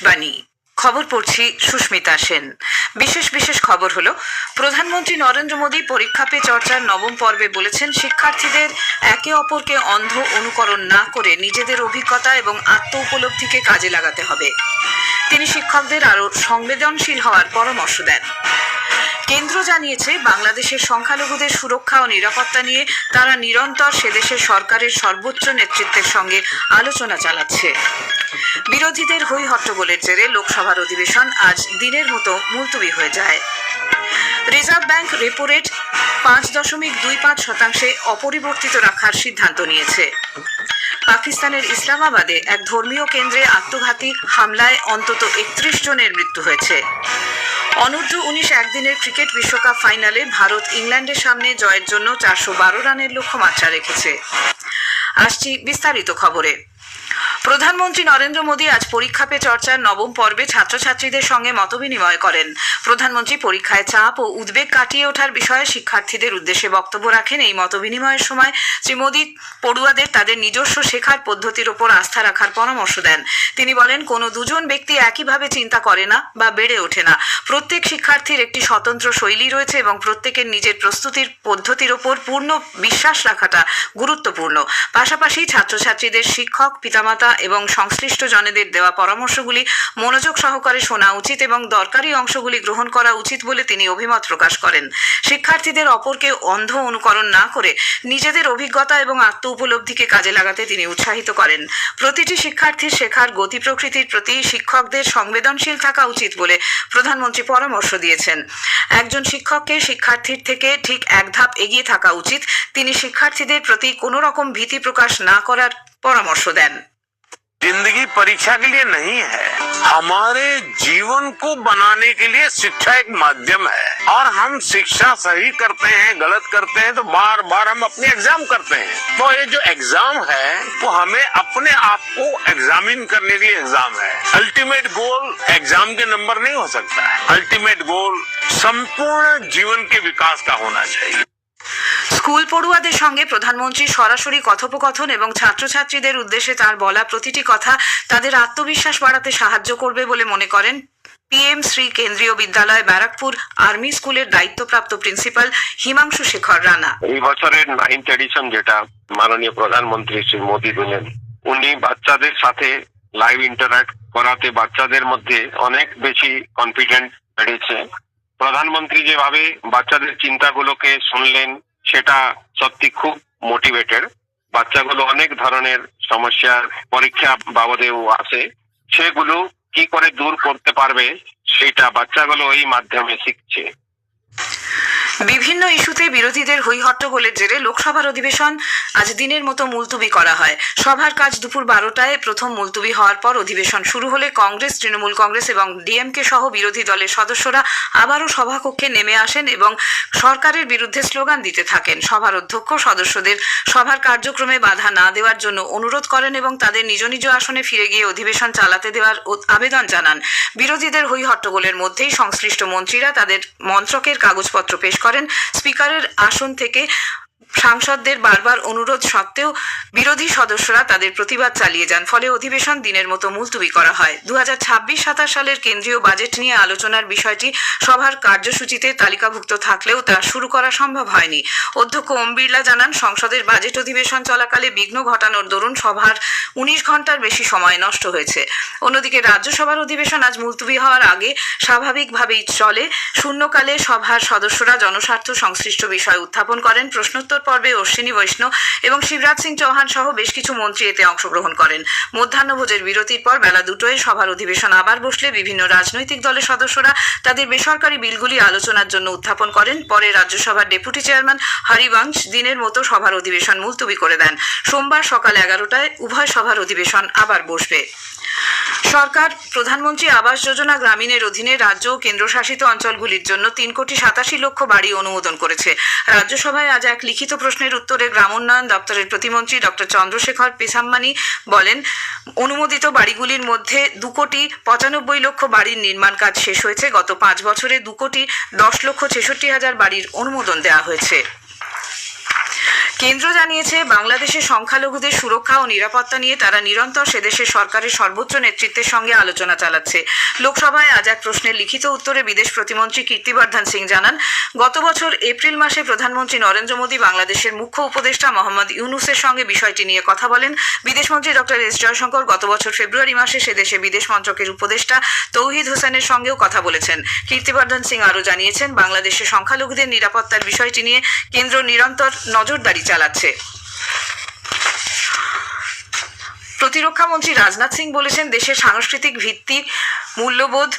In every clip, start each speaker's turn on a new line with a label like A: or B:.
A: বাণী। খবর পড়ছি সুস্মিতা সেন। বিশেষ খবর হলো, প্রধানমন্ত্রী নরেন্দ্র মোদী পরীক্ষা পে চর্চার নবম পর্বে বলেছেন, শিক্ষার্থীদের একে অপরকে অন্ধ অনুকরণ না করে নিজেদের অভিজ্ঞতা এবং আত্ম উপলব্ধিকে কাজে লাগাতে হবে। তিনি শিক্ষকদের আরও সংবেদনশীল হওয়ার পরামর্শ দেন। কেন্দ্র জানিয়েছে, বাংলাদেশের সংখ্যালঘুদের সুরক্ষা ও নিরাপত্তা নিয়ে তারা নিরন্তর সে দেশের সরকারের সর্বোচ্চ নেতৃত্বের সঙ্গে আলোচনা চালাচ্ছে। বিরোধীদের হই হট্টগোলের জেরে লোকসভার অধিবেশন আজ দিনের মতো মুলতবি হয়ে যায়। রিজার্ভ ব্যাংক রেপো রেট 5.25% অপরিবর্তিত রাখার সিদ্ধান্ত নিয়েছে। পাকিস্তানের ইসলামাবাদে এক ধর্মীয় কেন্দ্রে আত্মঘাতী হামলায় অন্তত 31 জনের মৃত্যু হয়েছে। অনূর্ধ্ব-19 একদিনের ক্রিকেট বিশ্বকাপ ফাইনালে ভারত ইংল্যান্ডের সামনে জয়ের জন্য 412 রানের লক্ষ্যমাত্রা রেখেছে। আসছি বিস্তারিত খবরে। প্রধানমন্ত্রী নরেন্দ্র মোদী আজ পরীক্ষা পে চর্চার নবম পর্বে ছাত্রছাত্রীদের সঙ্গে মতবিনিময় করেন। প্রধানমন্ত্রী পরীক্ষায় চাপ ও উদ্বেগ কাটিয়ে ওঠার বিষয়ে শিক্ষার্থীদের উদ্দেশ্যে বক্তব্য রাখেন। এই মতবিনিময়ের সময় শ্রী মোদী পড়ুয়াদের তাদের নিজস্ব শেখার পদ্ধতির ওপর আস্থা রাখার পরামর্শ দেন। তিনি বলেন, কোনো দুজন ব্যক্তি একইভাবে চিন্তা করে না বা বেড়ে ওঠে না। প্রত্যেক শিক্ষার্থীর একটি স্বতন্ত্র শৈলী রয়েছে এবং প্রত্যেকের নিজের প্রস্তুতির পদ্ধতির ওপর পূর্ণ বিশ্বাস রাখাটা গুরুত্বপূর্ণ। পাশাপাশি ছাত্রছাত্রীদের শিক্ষক, পিতামাতা এবং সংশ্লিষ্ট জনেদের দেওয়া পরামর্শগুলি মনোযোগ সহকারে শোনা উচিত এবং দরকারি অংশগুলি গ্রহণ করা উচিত বলে তিনি অভিমত প্রকাশ করেন। শিক্ষার্থীদের অপরকে অন্ধ অনুকরণ না করে নিজেদের অভিজ্ঞতা এবং আত্ম উপলব্ধিকে কাজে লাগাতে তিনি উৎসাহিত করেন। প্রতিটি শিক্ষার্থীর শেখার গতি প্রকৃতির প্রতি শিক্ষকদের সংবেদনশীল থাকা উচিত বলে প্রধানমন্ত্রী পরামর্শ দিয়েছেন। একজন শিক্ষককে শিক্ষার্থীর থেকে ঠিক এক ধাপ এগিয়ে থাকা উচিত। তিনি শিক্ষার্থীদের প্রতি কোনো রকম ভীতি প্রকাশ না করার পরামর্শ দেন।
B: जिंदगी परीक्षा के लिए नहीं है, हमारे जीवन को बनाने के लिए शिक्षा एक माध्यम है। और हम शिक्षा सही करते हैं, गलत करते हैं तो बार बार हम अपने एग्जाम करते हैं। तो ये जो एग्जाम है वो हमें अपने आप को एग्जामिन करने के लिए एग्जाम है। अल्टीमेट गोल एग्जाम के नंबर नहीं हो सकता है। अल्टीमेट गोल संपूर्ण जीवन के विकास का होना चाहिए।
A: স্কুল পড়ুয়াদের সঙ্গে প্রধানমন্ত্রী সরাসরি কথোপকথন এবং ছাত্রছাত্রীদের উদ্দেশ্যে তার বলা প্রতিটি কথা তাদের আত্মবিশ্বাস বাড়াতে সাহায্য করবে বলে মনে করেন পিএম শ্রী কেন্দ্রীয় বিদ্যালয় ব্যারাকপুর আর্মি স্কুলের দায়িত্বপ্রাপ্ত প্রিন্সিপাল হিমাংশু শেখর রানা।
C: এই বছরের 9th এডিশন যেটা মাননীয় প্রধানমন্ত্রী শ্রী মোদী দিলেন, উনি বাচ্চাদের সাথে লাইভ ইন্টারঅ্যাক্ট করাতে বাচ্চাদের মধ্যে অনেক বেশি কনফিডেন্ট বেড়েছে। প্রধানমন্ত্রী যেভাবে বাচ্চাদের চিন্তাগুলোকে শুনলেন সেটা সত্যি খুব মোটিভেটেড। বাচ্চাগুলো অনেক ধরনের সমস্যার পরীক্ষা বাবদেও আছে, সেগুলো কি করে দূর করতে পারবে সেটা বাচ্চাগুলো এই মাধ্যমে শিখছে।
A: বিভিন্ন ইস্যুতে বিরোধীদের হই হট্টগোলের জেরে লোকসভার অধিবেশন আজ দিনের মতো মুলতুবি করা হয়। সভার কাজ দুপুর 12টায় প্রথম মুলতুবি হওয়ার পর অধিবেশন শুরু হলে কংগ্রেস, তৃণমূল কংগ্রেস এবং ডিএমকে সহ বিরোধী দলের সদস্যরা আবারও সভাকক্ষে নেমে আসেন এবং সরকারের বিরুদ্ধে স্লোগান দিতে থাকেন। সভার অধ্যক্ষ সদস্যদের সভার কার্যক্রমে বাধা না দেওয়ার জন্য অনুরোধ করেন এবং তাদের নিজ নিজ আসনে ফিরে গিয়ে অধিবেশন চালাতে দেওয়ার আবেদন জানান। বিরোধীদের হই হট্টগোলের মধ্যেই সংশ্লিষ্ট মন্ত্রীরা তাদের মন্ত্রকের কাগজপত্র পেশ করেন। স্পিকারের আসন থেকে সাংসদদের বারবার অনুরোধ সত্ত্বেও বিরোধী সদস্যরা তাদের প্রতিবাদ চালিয়ে যান। ফলে অধিবেশন দিনের মতো মুলতুবি করা হয়। 2026-27 সালের কেন্দ্রীয় বাজেট নিয়ে আলোচনার বিষয়টি সভার কার্যসূচিতে তালিকাভুক্ত থাকলেও তা শুরু করা সম্ভব হয়নি। অধ্যক্ষ ওম বিড়লা জানান, সংসদের বাজেট অধিবেশন চলাকালে বিঘ্ন ঘটানোর দরুন সভার 19 ঘন্টার বেশি সময় নষ্ট হয়েছে। অন্যদিকে রাজ্যসভার অধিবেশন আজ মুলতুবি হওয়ার আগে স্বাভাবিকভাবেই চলে। শূন্যকালে সভার সদস্যরা জনস্বার্থ সংশ্লিষ্ট বিষয় উত্থাপন করেন। প্রশ্নোত্তর পর্বে অশ্বিনী বৈষ্ণব এবং শিবরাজ সিং চৌহান সহ বেশ কিছু মন্ত্রী এতে অংশগ্রহণ করেন। মধ্যাহ্নভোজের বিরতির পর বেলা 2টায় সভার অধিবেশন আবার বসলে বিভিন্ন রাজনৈতিক দলের সদস্যরা তাদের বেসরকারি বিলগুলি আলোচনার জন্য উত্থাপন করেন। পরে রাজ্যসভার ডেপুটি চেয়ারম্যান হরিবংশ দিনের মতো সভার অধিবেশন মুলতুবি করে দেন। সোমবার সকাল 11টায় উভয় সভার অধিবেশন আবার বসবে। সরকার প্রধানমন্ত্রী আবাস যোজনা গ্রামীণের অধীনে রাজ্য ও কেন্দ্রশাসিত অঞ্চলগুলির জন্য 3,87,00,000 বাড়ি অনুমোদন করেছে। রাজ্যসভায় আজ এক লিখিত প্রশ্নের উত্তরে গ্রামোন্নয়ন দপ্তরের প্রতিমন্ত্রী ডক্টর চন্দ্রশেখর পেসাম্মানি বলেন, অনুমোদিত বাড়িগুলির মধ্যে 2,95,00,000 বাড়ির নির্মাণ কাজ শেষ হয়েছে। গত 5 বছরে 2,10,66,000 বাড়ির অনুমোদন দেওয়া হয়েছে। কেন্দ্র জানিয়েছে বাংলাদেশের সংখ্যালঘুদের সুরক্ষা ও নিরাপত্তা নিয়ে তারা নিরন্তর সে দেশের সরকারের সর্বোচ্চ নেতৃত্বের সঙ্গে আলোচনা চালাচ্ছে। লোকসভায় আজ এক প্রশ্নের লিখিত উত্তরে বিদেশ প্রতিমন্ত্রী কীর্তিবর্ধন সিং জানান, গত বছর এপ্রিল মাসে প্রধানমন্ত্রী নরেন্দ্র মোদী বাংলাদেশের মুখ্য উপদেষ্টা মোহাম্মদ ইউনুসের সঙ্গে বিষয়টি নিয়ে কথা বলেন। বিদেশমন্ত্রী ডক্টর এস জয়শঙ্কর গত বছর ফেব্রুয়ারি মাসে সে দেশে বিদেশ মন্ত্রকের উপদেষ্টা তৌহিদ হোসেনের সঙ্গেও কথা বলেছেন। কীর্তিবর্ধন সিং আরও জানিয়েছেন, বাংলাদেশের সংখ্যালঘুদের নিরাপত্তার বিষয়টি নিয়ে কেন্দ্র নিরন্তর নজরদারি চালাচ্ছে। প্রতিরক্ষা মন্ত্রী রাজনাথ সিং বলেছেন, দেশের সাংস্কৃতিক ভিত্তি মূল্যবোধ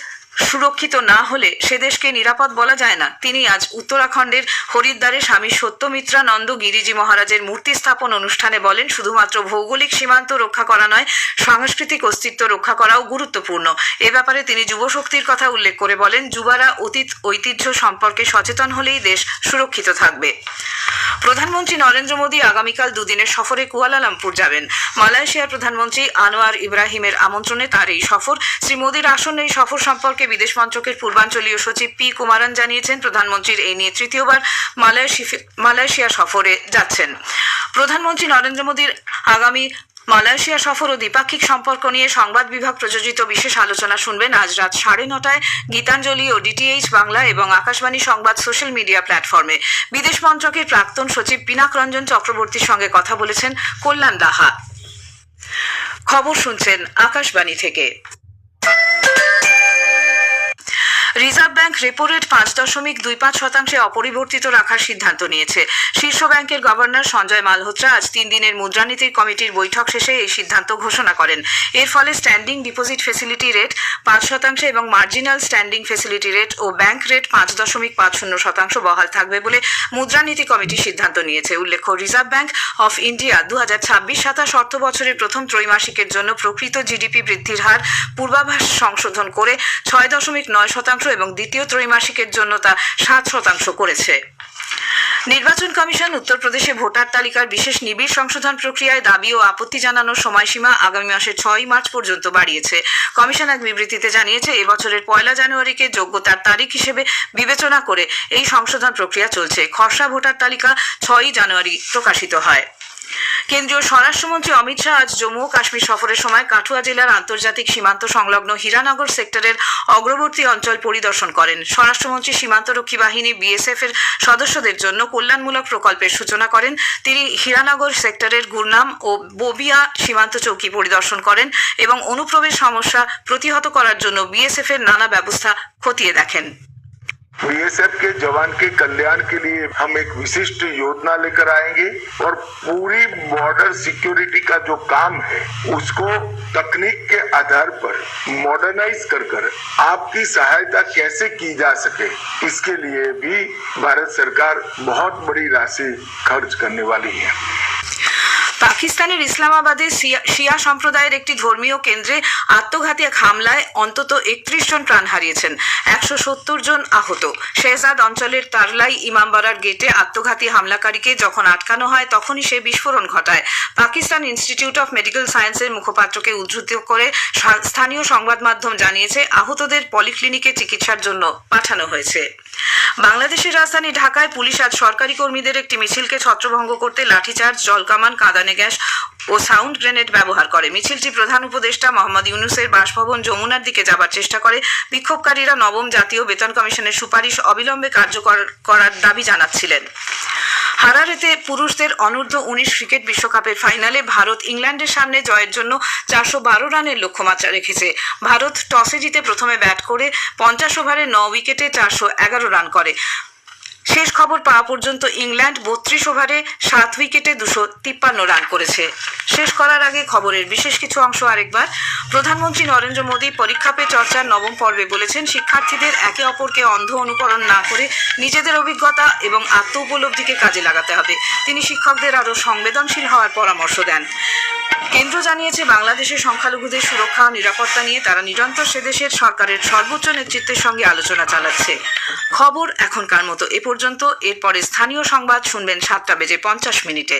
A: সুরক্ষিত না হলে সে দেশকে নিরাপদ বলা যায় না। তিনি আজ উত্তরাখণ্ডের হরিদ্বারে স্বামী সত্যমিত্রানন্দ গিরিজি মহারাজের মূর্তি স্থাপন অনুষ্ঠানে বলেন, শুধুমাত্র ভৌগোলিক সীমান্ত রক্ষা করা নয়, সাংস্কৃতিক অস্তিত্ব রক্ষা করাও গুরুত্বপূর্ণ। এ ব্যাপারে তিনি যুবশক্তির কথা উল্লেখ করে বলেন, যুবারা অতীত ঐতিহ্য সম্পর্কে সচেতন হলেই দেশ সুরক্ষিত থাকবে। প্রধানমন্ত্রী নরেন্দ্র মোদী আগামীকাল দুদিনের সফরে কুয়ালালামপুর যাবেন। মালয়েশিয়ার প্রধানমন্ত্রী আনোয়ার ইব্রাহিমের আমন্ত্রণে তার এই সফর। শ্রী মোদীর আসন্ন এই সফর সম্পর্কে বিদেশ মন্ত্রকের পূর্বাঞ্চলীয় সচিব পি কুমারন জানিয়েছেন, প্রধানমন্ত্রীর এই নিয়ে তৃতীয়বার মালয়েশিয়া সফরে যাচ্ছেন। প্রধানমন্ত্রী নরেন্দ্র মোদীর আগামী মালয়েশিয়া সফর ও দ্বিপাক্ষিক সম্পর্ক নিয়ে সংবাদ বিভাগ প্রযোজিত বিশেষ আলোচনা শুনবেন আজ রাত 9:30 গীতাঞ্জলি ও ডিটিএইচ বাংলা এবং আকাশবাণী সংবাদ সোশ্যাল মিডিয়া প্ল্যাটফর্মে। বিদেশ মন্ত্রকের প্রাক্তন সচিব পিনাক রঞ্জন চক্রবর্তীর সঙ্গে কথা বলেছেন কল্যাণ দাহা। খবর শুনছেন আকাশবাণী থেকে। রিজার্ভ ব্যাংক রেপো রেট 5.25% অপরিবর্তিত রাখার সিদ্ধান্ত নিয়েছে। শীর্ষ ব্যাংকের গভর্নর সঞ্জয় মালহোত্রা আজ 3 দিনের মুদ্রানীতি কমিটির বৈঠক শেষে এই সিদ্ধান্ত ঘোষণা করেন। এর ফলে স্ট্যান্ডিং ডিপোজিট ফেসিলিটি রেট 5% এবং মার্জিনাল স্ট্যান্ডিং ফেসিলিটি রেট ও ব্যাংক রেট 5.50% বহাল থাকবে বলে মুদ্রানীতি কমিটি সিদ্ধান্ত নিয়েছে। উল্লেখ্য, রিজার্ভ ব্যাংক অফ ইন্ডিয়া 2026-27 অর্থ বছরের প্রথম ত্রৈমাসিকের জন্য প্রকৃত জিডিপি বৃদ্ধির হার পূর্বাভাস সংশোধন করে 6.9% এবং দ্বিতীয় ত্রৈমাসিকের জন্য তা 7% করেছে। নির্বাচন কমিশন উত্তরপ্রদেশে ভোটার তালিকার বিশেষ নিবিড় সংশোধন প্রক্রিয়ায় দাবি ও আপত্তি জানানোর সময়সীমা আগামী মাসের 6 মার্চ পর্যন্ত বাড়িয়েছে। কমিশন এক বিবৃতিতে জানিয়েছে, এবছরের 1 জানুয়ারিকে যোগ্যতার তারিখ হিসেবে বিবেচনা করে এই সংশোধন প্রক্রিয়া চলছে। খসড়া ভোটার তালিকা 6 জানুয়ারি প্রকাশিত হয়। কেন্দ্রীয় স্বরাষ্ট্রমন্ত্রী অমিত শাহ আজ জম্মু ও কাশ্মীর সফরের সময় কাঠুয়া জেলার আন্তর্জাতিক সীমান্ত সংলগ্ন হীরানগর সেক্টরের অগ্রবর্তী অঞ্চল পরিদর্শন করেন। স্বরাষ্ট্রমন্ত্রী সীমান্তরক্ষী বাহিনী বিএসএফ এর সদস্যদের জন্য কল্যাণমূলক প্রকল্পের সূচনা করেন। তিনি হীরানগর সেক্টরের গুরনাম ও বোবিয়া সীমান্ত চৌকি পরিদর্শন করেন এবং অনুপ্রবেশ সমস্যা প্রতিহত করার জন্য বিএসএফ এর নানা ব্যবস্থা খতিয়ে দেখেন।
D: बीएसएफ के जवान के कल्याण के लिए हम एक विशिष्ट योजना लेकर आएंगे और पूरी बॉर्डर सिक्योरिटी का जो काम है उसको तकनीक के आधार पर मॉडर्नाइज कर आपकी सहायता कैसे की जा सके, इसके लिए भी भारत सरकार बहुत बड़ी राशि खर्च करने वाली है।
A: পাকিস্তানের ইসলামাবাদে শিয়া সম্প্রদায়ের একটি ধর্মীয় কেন্দ্রে আত্মঘাতী এক হামলায় অন্তত 31 জন প্রাণ হারিয়েছেন, 170 জন আহত। শেহজাদ অঞ্চলের তারলাই ইমামবাড়ার গেটে আত্মঘাতী হামলাকারীকে যখন আটকানো হয় তখনই সে বিস্ফোরণ ঘটায়। পাকিস্তান ইনস্টিটিউট অফ মেডিকেল সায়েন্সের মুখপাত্রকে উদ্ধৃত করে স্থানীয় সংবাদ মাধ্যম জানিয়েছে, আহতদের পলিক্লিনিকে চিকিৎসার জন্য পাঠানো হয়েছে। বাংলাদেশের রাজধানী ঢাকায় পুলিশ আজ সরকারি কর্মীদের একটি মিছিলকে ছত্রভঙ্গ করতে লাঠিচার্জ, জলকামান, কাঁদানে গ্যাস ও সাউন্ড গ্রেনেড ব্যবহার করে। মিছিলটি প্রধান উপদেষ্টা মোহাম্মদ ইউনুসের বাসভবন যমুনার দিকে যাবার চেষ্টা করে। বিক্ষোভকারীরা নবম জাতীয় বেতন কমিশনের সুপারিশ অবিলম্বে কার্যকর করার দাবি জানাচ্ছিলেন। হারারেতে পুরুষদের অনূর্ধ্ব 19 ক্রিকেট বিশ্বকাপের ফাইনালে ভারত ইংল্যান্ডের সামনে জয়ের জন্য 412 রানের লক্ষ্যমাত্রা রেখেছে। ভারত টসে জিতে প্রথমে ব্যাট করে 50 ওভারে 9 উইকেটে 411 রান করে। শেষ খবর পাওয়া পর্যন্ত ইংল্যান্ড 32 ওভারে 7 উইকেটে 253 রান করেছে। শেষ করার আগে খবরের বিশেষ কিছু অংশ আরেকবার। প্রধানমন্ত্রী নরেন্দ্র মোদী পরীক্ষা পে চর্চার নবম পর্বে বলেছেন, শিক্ষার্থীদের একে অপরকে অন্ধ অনুকরণ না করে নিজেদের অভিজ্ঞতা এবং আত্ম উপলব্ধিকে কাজে লাগাতে হবে। তিনি শিক্ষকদের আরও সংবেদনশীল হওয়ার পরামর্শ দেন। কেন্দ্র জানিয়েছে, বাংলাদেশের সংখ্যালঘুদের সুরক্ষা ও নিরাপত্তা নিয়ে তারা নিরন্তর সে দেশের সরকারের সর্বোচ্চ নেতৃত্বের সঙ্গে আলোচনা চালাচ্ছে। খবর এখনকার মতো এ পর্যন্ত। এরপরে স্থানীয় সংবাদ শুনবেন 7:50 মিনিটে।